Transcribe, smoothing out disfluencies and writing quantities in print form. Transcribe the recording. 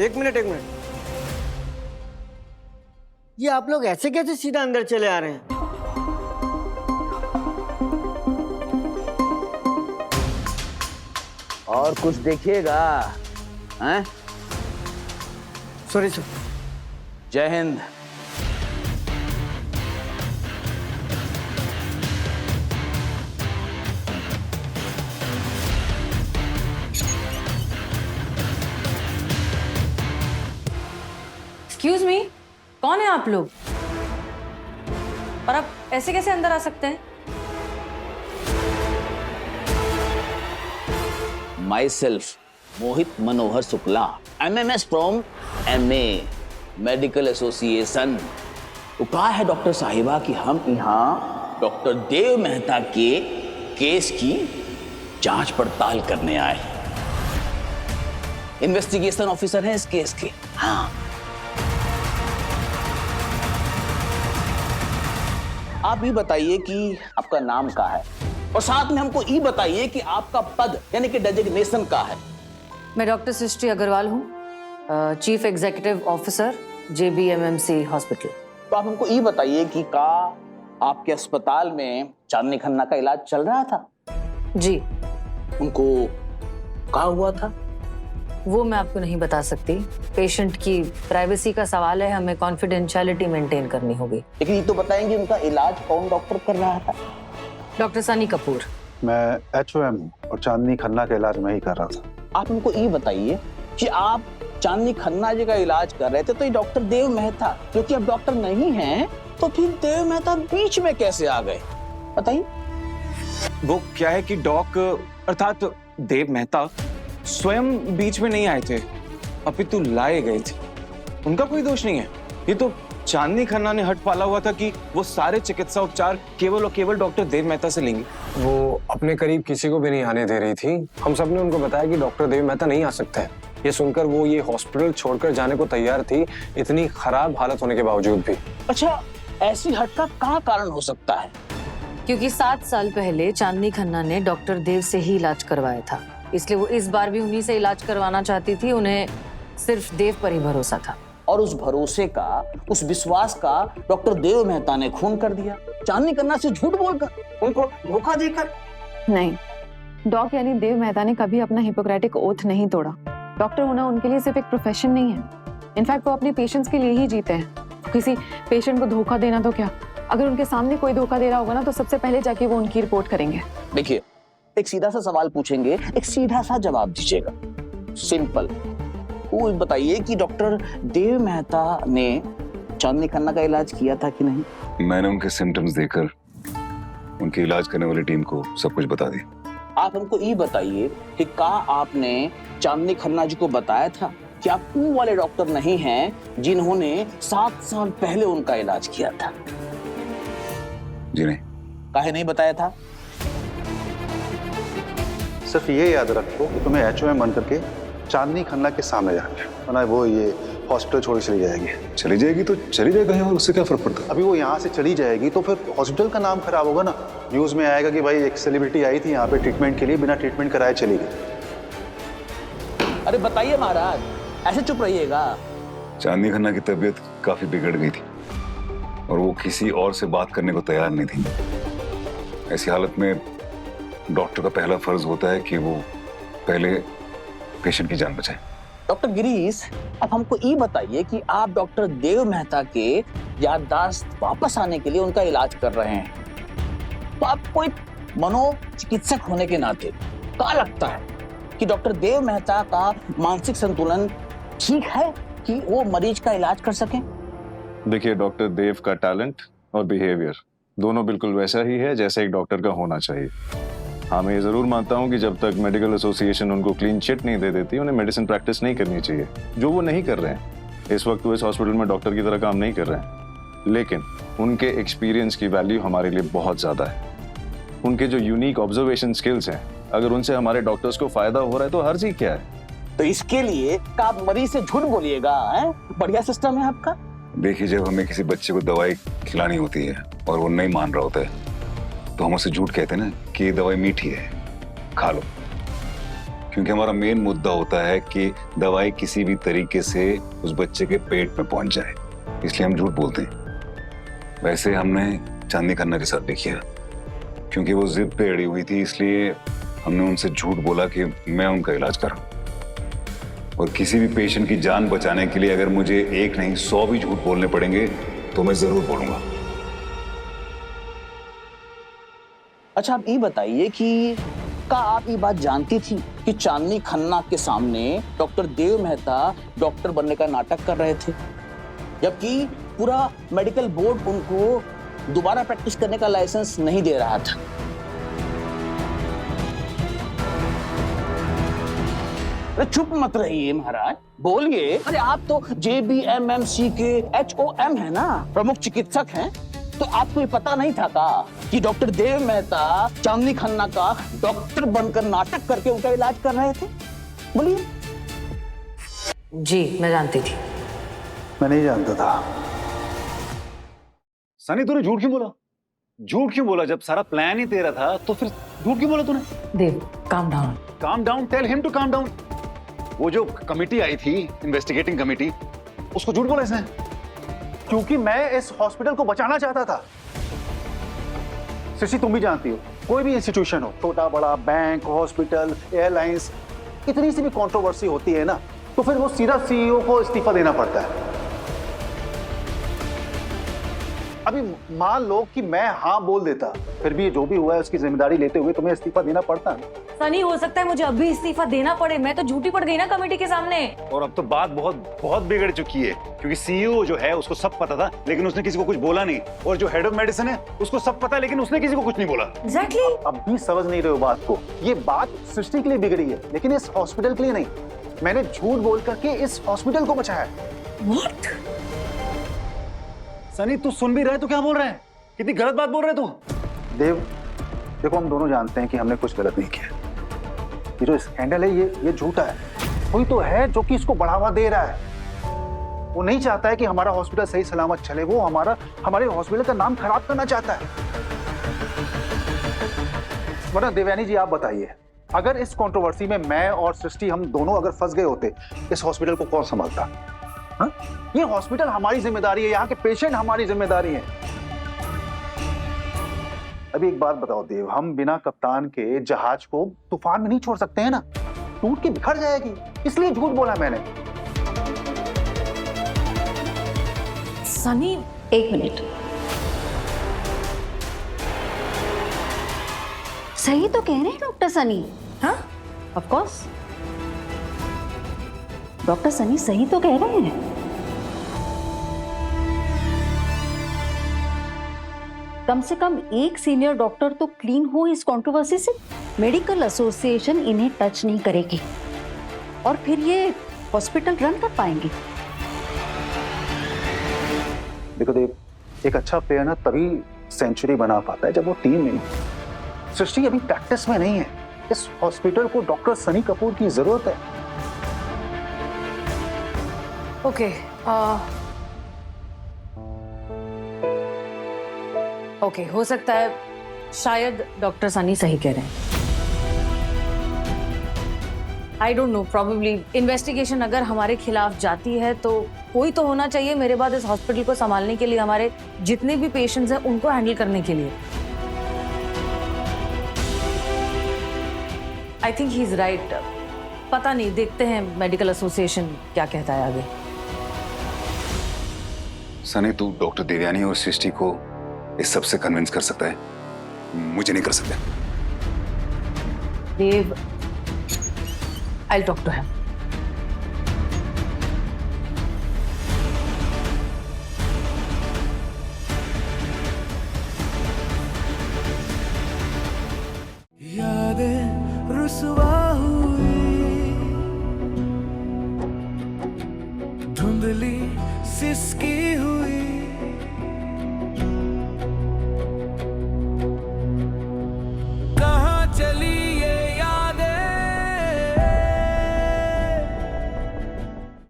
एक मिनट एक मिनट, ये आप लोग ऐसे कैसे सीधा अंदर चले आ रहे हैं? और कुछ देखिएगा? हैं? Sorry sir. जय हिंद। एक्सक्यूज मी, कौन है आप लोग? और आप ऐसे कैसे अंदर आ सकते हैं? My self Mohit Manohar Shukla, MMS from MA medical association. तो कहा है डॉक्टर साहिबा कि हम यहाँ डॉक्टर देव मेहता के केस की जांच पड़ताल करने आए। इन्वेस्टिगेशन ऑफिसर हैं इस केस के। हाँ, आप ये बताइए कि आपका नाम क्या है, और साथ में हमको ये बताइए कि आपका पद यानी कि डेजिग्नेशन क्या है। मैं डॉक्टर सृष्टि अग्रवाल हूँ, chief executive officer JBMMC hospital. तो आप हमको ये बताइए कि का आपके अस्पताल में चांदनी खन्ना का इलाज चल रहा था? जी। उनको क्या हुआ था? वो मैं आपको नहीं बता सकती, पेशेंट की प्राइवेसी का सवाल है, हमें कॉन्फिडेंशियलिटी मेंटेन करनी होगी। लेकिन ये तो बताएंगे उनका इलाज कौन डॉक्टर कर रहा था? डॉक्टर सनी कपूर। मैं HOM हूँ और चांदनी खन्ना का इलाज मैं ही कर रहा था। आप हमको ये बताइए कि आप चांदनी खन्ना जी का इलाज कर रहे थे, तो ये डॉक्टर देव मेहता क्योंकि अब डॉक्टर नहीं हैं, तो फिर देव मेहता बीच में कैसे आ गए, बताइए। वो क्या है कि डॉक अर्थात देव मेहता स्वयं बीच में नहीं आए थे, अपितु लाए गए थे। उनका कोई दोष नहीं है। ये तो चांदनी खन्ना ने हट पाला हुआ था कि वो सारे चिकित्सा उपचार केवल और केवल डॉक्टर देव मेहता से लेंगे। वो अपने करीब किसी को भी नहीं आने दे रही थी। हम सब ने उनको बताया कि डॉक्टर देव मेहता नहीं आ सकते हैं। ये सुनकर वो ये हॉस्पिटल छोड़कर जाने को तैयार थी, इतनी खराब हालत होने के बावजूद भी। अच्छा, ऐसी हट का क्या कारण हो सकता है? क्योंकि 7 साल पहले चांदनी खन्ना ने डॉक्टर देव से ही इलाज करवाया था, इसलिए वो इस बार भी उन्हीं से इलाज करवाना चाहती थी। उन्हें सिर्फ देव पर ही भरोसा था। और उस भरोसे का, उस विश्वास का डॉक्टर देव मेहता ने खून कर दिया, चांदनी खन्ना से झूठ बोलकर, उनको धोखा देकर। नहीं, डॉक यानी देव मेहता ने कभी अपना हिपोक्रेटिक ओथ नहीं तोड़ा। डॉक्टर होना उनके लिए सिर्फ एक प्रोफेशन नहीं है, इनफैक्ट वो अपने पेशेंट्स के लिए ही जीते हैं। किसी पेशेंट को धोखा देना तो क्या, अगर उनके सामने कोई धोखा दे रहा होगा ना, तो सबसे पहले जाके वो उनकी रिपोर्ट करेंगे। देखिए, एक सीधा सा सवाल पूछेंगे, एक सीधा सा जवाब दीजिएगा, सिंपल। वो बताइए कि डॉक्टर देव मेहता ने चांदनी खन्ना का इलाज किया था कि नहीं? मैंने उनके सिम्टम्स देखकर उनके इलाज करने वाली टीम को सब कुछ बता दिया। आप हमको ये बताइए कि क्या आपने चांदनी खन्ना जी को बताया था कि आप वो वाले डॉक्टर नहीं हैं जिन्होंने 7 साल पहले उनका इलाज किया था? जी नहीं। काहे नहीं बताया था? सिर्फ ये याद रखो कि तुम्हें HOM बन करके चांदनी खन्ना के सामने जाना है, वरना वो ये हॉस्पिटल छोड़ चली जाएगी। चली जाएगी तो चली जाएगी, और उससे क्या फर्क पड़ता है? अभी वो यहाँ से चली जाएगी तो फिर हॉस्पिटल का नाम खराब होगा ना। न्यूज में आएगा कि भाई एक सेलिब्रिटी आई थी यहाँ पे ट्रीटमेंट के लिए, बिना ट्रीटमेंट कराए चली गई। अरे बताइए महाराज, ऐसे चुप रहिएगा। चांदनी खन्ना की तबीयत काफी बिगड़ गई थी और वो किसी और से बात करने को तैयार नहीं थी। ऐसी हालत में डॉक्टर का पहला फर्ज होता है कि वो पहले पेशेंट की जान बचाए। डॉक्टर गिरीश, अब हमको ये बताइए कि आप डॉक्टर देव मेहता के याददाश्त वापस आने के लिए उनका इलाज कर रहे हैं, तो आप कोई मनोचिकित्सक होने के नाते क्या लगता है कि डॉक्टर देव मेहता का मानसिक संतुलन ठीक है कि वो मरीज का इलाज कर सकें? देखिए, डॉक्टर देव का टैलेंट और बिहेवियर दोनों बिल्कुल वैसा ही है जैसा एक डॉक्टर का होना चाहिए। हाँ, मैं ये जरूर मानता हूँ कि जब तक मेडिकल एसोसिएशन उनको क्लीन चिट नहीं दे देती, उन्हें मेडिसिन प्रैक्टिस नहीं करनी चाहिए, जो वो नहीं कर रहे हैं। इस वक्त वो इस हॉस्पिटल में डॉक्टर की तरह काम नहीं कर रहे हैं, लेकिन उनके एक्सपीरियंस की वैल्यू हमारे लिए बहुत ज्यादा है। उनके जो यूनिक ऑब्जर्वेशन स्किल्स हैं, अगर उनसे हमारे डॉक्टर्स को फायदा हो रहा है तो हर्ज ही क्या है? तो इसके लिए आप मरीज से झूठ बोलिएगा? बढ़िया सिस्टम है आपका। देखिए, जब हमें किसी बच्चे को दवाई खिलानी होती है और वो नहीं मान रहा होता है, तो हम उसे झूठ कहते हैं ना कि ये दवाई मीठी है, खा लो। क्योंकि हमारा मेन मुद्दा होता है कि दवाई किसी भी तरीके से उस बच्चे के पेट में पहुंच जाए, इसलिए हम झूठ बोलते हैं। वैसे हमने चांदनी खन्ना के साथ भी किया, क्योंकि वो जिद पे अड़ी हुई थी, इसलिए हमने उनसे झूठ बोला कि मैं उनका इलाज कर रहा हूं। और किसी भी पेशेंट की जान बचाने के लिए अगर मुझे 1 नहीं 100 भी झूठ बोलने पड़ेंगे तो मैं जरूर बोलूंगा। अच्छा, आप ये बताइए कि क्या आप ये बात जानती थी कि चांदनी खन्ना के सामने डॉक्टर देव मेहता डॉक्टर बनने का नाटक कर रहे थे, जबकि पूरा मेडिकल बोर्ड उनको दोबारा प्रैक्टिस करने का लाइसेंस नहीं दे रहा था? अरे चुप मत रहिए महाराज, बोलिए। अरे आप तो JBMMC के HOM है ना, प्रमुख चिकित्सक हैं, तो आपको ये पता नहीं था का कि डॉक्टर देव मेहता चांदनी खन्ना का डॉक्टर बनकर नाटक करके उनका इलाज कर रहे थे? बोलिए। जी मैं जानती थी। मैं नहीं जानता था। सनी, तूने झूठ क्यों बोला? झूठ क्यों बोला? जब सारा प्लान ही तेरा था तो फिर झूठ क्यों बोला तूने? देव calm down. Calm down, tell him to calm down. वो जो कमेटी आई थी, इन्वेस्टिगेटिंग कमेटी, उसको झूठ बोला इसने? क्योंकि मैं इस हॉस्पिटल को बचाना चाहता था। सृष्टि, तुम भी जानती हो, कोई भी इंस्टीट्यूशन हो, छोटा बड़ा, बैंक, हॉस्पिटल, एयरलाइंस, इतनी सी भी कंट्रोवर्सी होती है ना, तो फिर वो सीधा CEO को इस्तीफा देना पड़ता है। अभी मान लो कि मैं हाँ बोल देता, फिर भी जो भी हुआ है उसकी जिम्मेदारी लेते हुए तुम्हें इस्तीफा देना पड़ता है। सनी, हो सकता है मुझे अभी इस्तीफा देना पड़े, मैं तो झूठी पड़ गई ना कमेटी के सामने। और अब तो बात बहुत बहुत बिगड़ चुकी है, क्योंकि CEO जो है उसको सब पता था, लेकिन उसने किसी को कुछ बोला नहीं, और जो हेड ऑफ मेडिसिन है उसको सब पता है, लेकिन उसने किसी को कुछ नहीं बोला। एग्जैक्टली। अब भी समझ नहीं रहे हो बात को। ये बात सृष्टि के लिए बिगड़ी है, लेकिन इस हॉस्पिटल के लिए नहीं। मैंने झूठ बोल करके इस हॉस्पिटल को बचाया। व्हाट? सनी, तू सुन भी रहा है तो क्या बोल रहे हैं? कितनी गलत बात बोल रहे हैं तू। देव, देखो हम दोनों जानते हैं कि हमने कुछ गलत नहीं किया। ये जो स्कैंडल है ये झूठा है। कोई तो है जो कि इसको बढ़ावा दे रहा है। वो नहीं चाहता है कि हमारा हॉस्पिटल सही सलामत चले, वो हमारे हॉस्पिटल का नाम खराब करना चाहता है। वरना देवयानी जी आप बताइए, अगर इस कंट्रोवर्सी में मैं और सृष्टि हम दोनों अगर फंस गए होते, इस हॉस्पिटल को कौन संभालता? हाँ? ये हॉस्पिटल हमारी जिम्मेदारी है, यहाँ के पेशेंट हमारी जिम्मेदारी है। अभी एक बात बताओ देव, हम बिना कप्तान के जहाज को तूफान में नहीं छोड़ सकते हैं ना, टूट के बिखर जाएगी। इसलिए झूठ बोला मैंने। सनी, 1 मिनट, सही तो कह रहे हैं डॉक्टर सनी। हाँ ऑफ कोर्स डॉक्टर सनी सही तो कह रहे हैं। कम से कम एक सीनियर डॉक्टर तो क्लीन हो इस कंट्रोवर्सी से। मेडिकल एसोसिएशन इन्हें टच नहीं करेगी और फिर ये हॉस्पिटल रन कर पाएंगे। देखो देव, एक अच्छा प्लेयर ना तभी सेंचुरी बना पाता है जब वो टीम में। सृष्टि अभी प्रैक्टिस में नहीं है। इस हॉस्पिटल को डॉक्टर सनी कपूर की जरूरत है। ओके, ओके, हो सकता है शायद डॉक्टर सनी सही कह रहे हैं। I don't know, probably investigation अगर हमारे खिलाफ जाती है तो कोई तो होना चाहिए मेरे बाद इस हॉस्पिटल को संभालने के लिए, हमारे जितने भी पेशेंट्स हैं उनको हैंडल करने के लिए। I think he is right. पता नहीं, देखते हैं मेडिकल एसोसिएशन क्या कहता है आगे। सनी, तू डॉक्टर देवयानी और सृष्टि को इस सब से कन्विंस कर सकता है, मुझे नहीं कर सकता। Dev, I will talk to him. यादें रुसवा हुई, धुंधली सिसकी हुई,